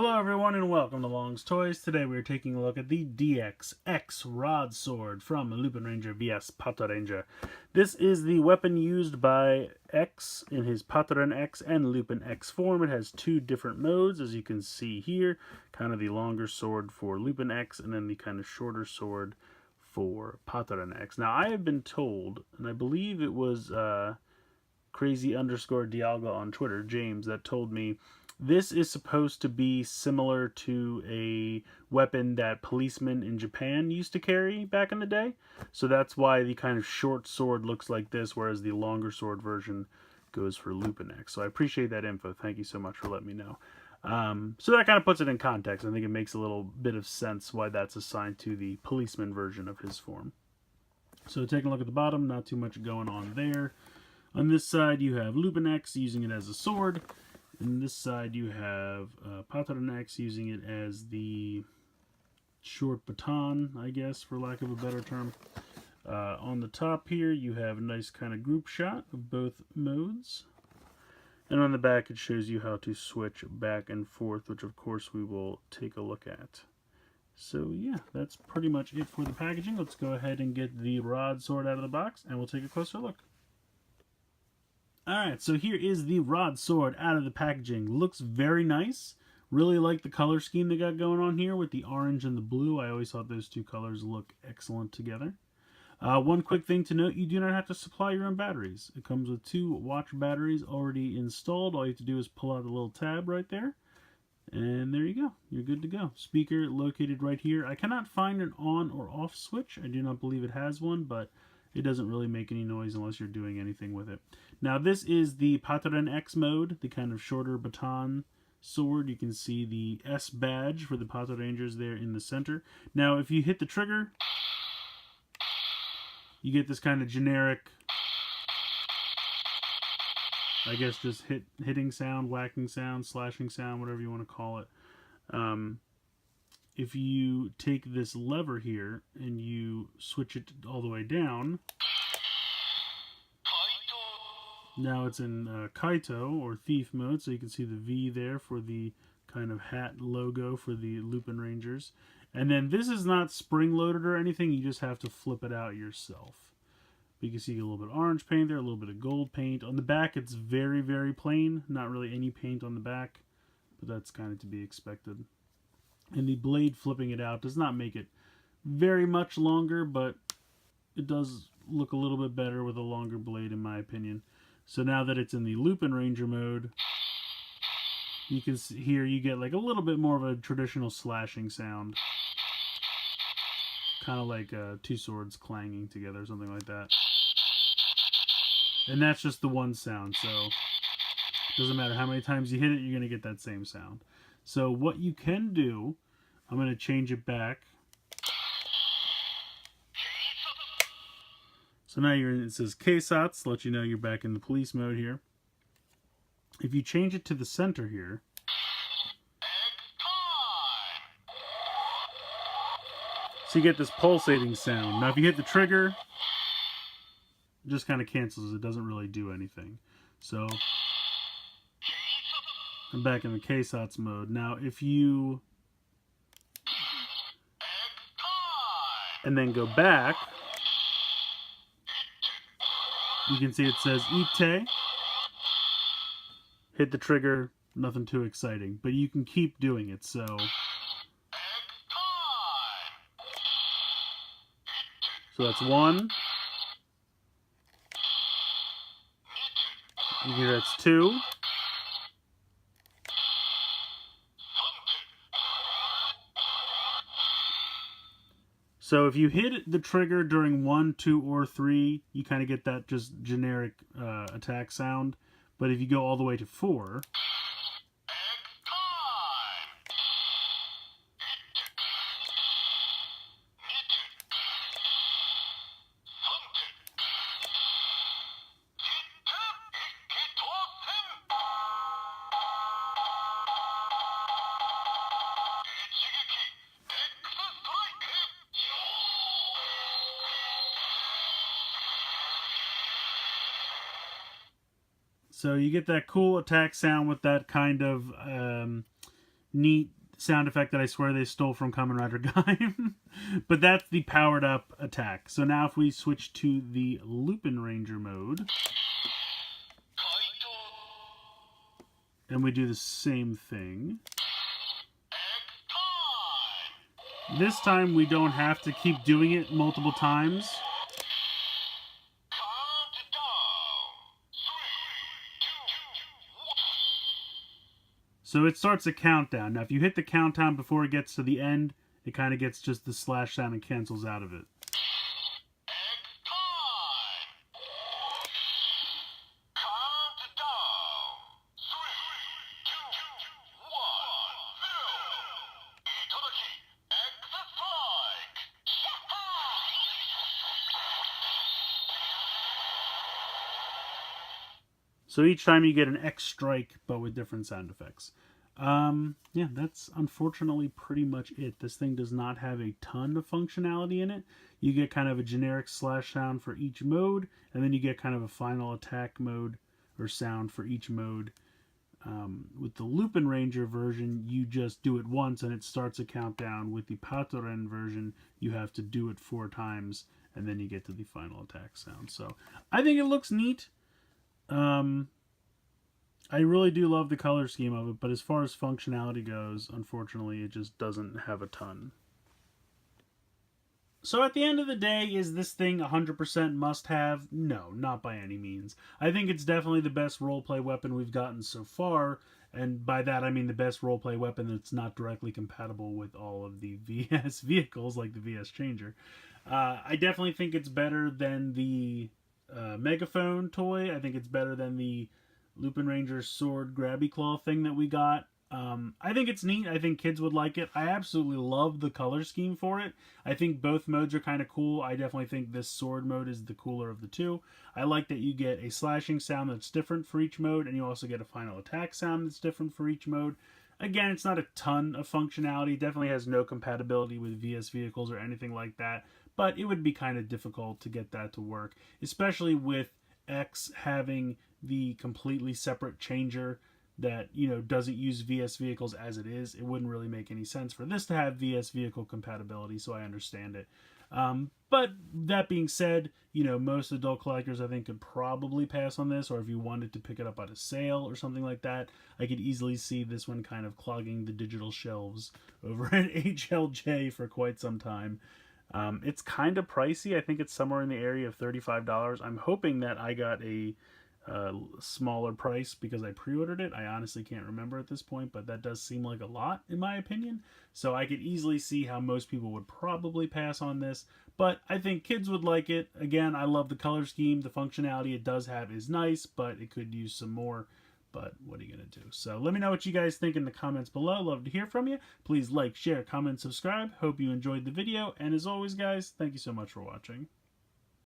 Hello everyone and welcome to Long's Toys. Today we are taking a look at the DX Rod Sword from Lupinranger vs Patranger. This is the weapon used by X in his Patran X and Lupin X form. It has two different modes, as you can see here. Kind of the longer sword for Lupin X and then the kind of shorter sword for Patran X. Now I have been told, and I believe it was crazy_Dialga on Twitter, James, that told me this is supposed to be similar to a weapon that policemen in Japan used to carry back in the day. So that's why the kind of short sword looks like this, whereas the longer sword version goes for Lupin X. So I appreciate that info. Thank you so much for letting me know. So that kind of puts it in context. I think it makes a little bit of sense why that's assigned to the policeman version of his form. So taking a look at the bottom, not too much going on there. On this side, you have Lupin X using it as a sword. And this side, you have Patran X using it as the short baton, I guess, for lack of a better term. On the top here, you have a nice kind of group shot of both modes. And on the back, it shows you how to switch back and forth, which of course we will take a look at. So yeah, that's pretty much it for the packaging. Let's go ahead and get the rod sword out of the box, and we'll take a closer look. Alright, so here is the rod sword out of the packaging. Looks very nice. Really like the color scheme they got going on here with the orange and the blue. I always thought those two colors look excellent together. One quick thing to note, you do not have to supply your own batteries. It comes with 2 watch batteries already installed. All you have to do is pull out the little tab right there. And there you go. You're good to go. Speaker located right here. I cannot find an on or off switch. I do not believe it has one, but it doesn't really make any noise unless you're doing anything with it. Now this is the Patran X mode, the kind of shorter baton sword. You can see the S badge for the Patrangers there in the center. Now if you hit the trigger, you get this kind of generic, I guess just hitting sound, whacking sound, slashing sound, whatever you want to call it. If you take this lever here and you switch it all the way down, now it's in Kaito or Thief mode, so you can see the V there for the kind of hat logo for the Lupinrangers. And then this is not spring-loaded or anything, you just have to flip it out yourself. But you can see a little bit of orange paint there, a little bit of gold paint. On the back it's very, very plain, not really any paint on the back, but that's kind of to be expected. And the blade flipping it out does not make it very much longer, but it does look a little bit better with a longer blade in my opinion. So now that it's in the Lupinranger mode, you can see here you get like a little bit more of a traditional slashing sound. Kind of like 2 swords clanging together, something like that. And that's just the one sound, so it doesn't matter how many times you hit it, you're going to get that same sound. So what you can do, I'm going to change it back. So now you're in, it says Keisatsu, let you know you're back in the police mode here. If you change it to the center here, so you get this pulsating sound. Now if you hit the trigger, it just kind of cancels. It doesn't really do anything. So I'm back in the Keisatsu mode. Now if you and then go back, you can see it says Ite. Hit the trigger, nothing too exciting, but you can keep doing it. So that's 1. You hear that's 2. So if you hit the trigger during 1, 2, or 3, you kind of get that just generic attack sound. But if you go all the way to 4, so you get that cool attack sound with that kind of neat sound effect that I swear they stole from Kamen Rider Gaim. But that's the powered up attack. So now if we switch to the Lupinranger mode, and we do the same thing. This time we don't have to keep doing it multiple times. So it starts a countdown. Now if you hit the countdown before it gets to the end, it kind of gets just the slash sound and cancels out of it. So each time you get an X strike, but with different sound effects. Yeah, that's unfortunately pretty much it. This thing does not have a ton of functionality in it. You get kind of a generic slash sound for each mode, and then you get kind of a final attack mode or sound for each mode. With the Lupinranger version, you just do it once and it starts a countdown. With the Patranger version, you have to do it 4 times, and then you get to the final attack sound. So I think it looks neat. I really do love the color scheme of it, but as far as functionality goes, unfortunately, it just doesn't have a ton. So at the end of the day, is this thing 100% must-have? No, not by any means. I think it's definitely the best roleplay weapon we've gotten so far, and by that I mean the best roleplay weapon that's not directly compatible with all of the VS vehicles, like the VS Changer. I definitely think it's better than the Megaphone toy. I think it's better than the Lupinranger sword grabby claw thing that we got. I think it's neat. I think kids would like it. I absolutely love the color scheme for it. I think both modes are kind of cool. I definitely think this sword mode is the cooler of the two. I like that you get a slashing sound that's different for each mode, and you also get a final attack sound that's different for each mode. Again, it's not a ton of functionality. It definitely has no compatibility with VS vehicles or anything like that, but it would be kind of difficult to get that to work, especially with X having the completely separate changer that, you know, doesn't use VS vehicles as it is. It wouldn't really make any sense for this to have VS vehicle compatibility, so I understand it. But that being said, you know, most adult collectors I think could probably pass on this, or if you wanted to pick it up at a sale or something like that, I could easily see this one kind of clogging the digital shelves over at HLJ for quite some time. It's kind of pricey. I think it's somewhere in the area of $35. I'm hoping that I got a smaller price because I pre-ordered it. I honestly can't remember at this point, but that does seem like a lot in my opinion. So I could easily see how most people would probably pass on this, but I think kids would like it. Again, I love the color scheme. The functionality it does have is nice, but it could use some more. But what are you going to do? So let me know what you guys think in the comments below. Love to hear from you. Please like, share, comment, subscribe. Hope you enjoyed the video. And as always, guys, thank you so much for watching.